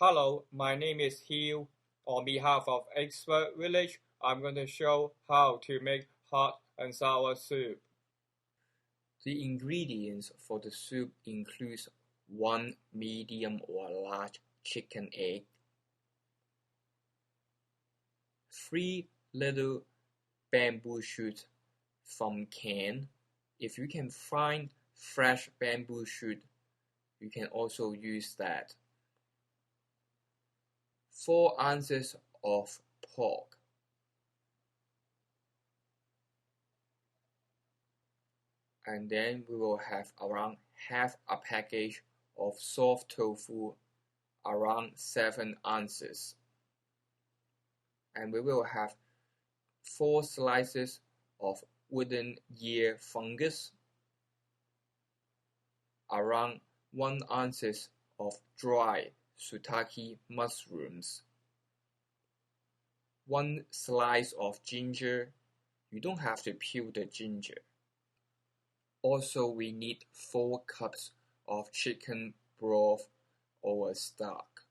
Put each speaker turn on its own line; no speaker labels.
Hello, my name is Hugh. On behalf of Expert Village, I'm going to show how to make hot and sour soup.
The ingredients for the soup include 1 medium or large chicken egg, 3 little bamboo shoots from can. If you can find fresh bamboo shoot, you can also use that. 4 ounces of pork, and then we will have around half a package of soft tofu, around 7 ounces, and we will have 4 slices of wooden ear fungus, around 1 ounces of dry shiitake mushrooms, 1 slice of ginger. You don't have to peel the ginger. Also, we need 4 cups of chicken broth or stock.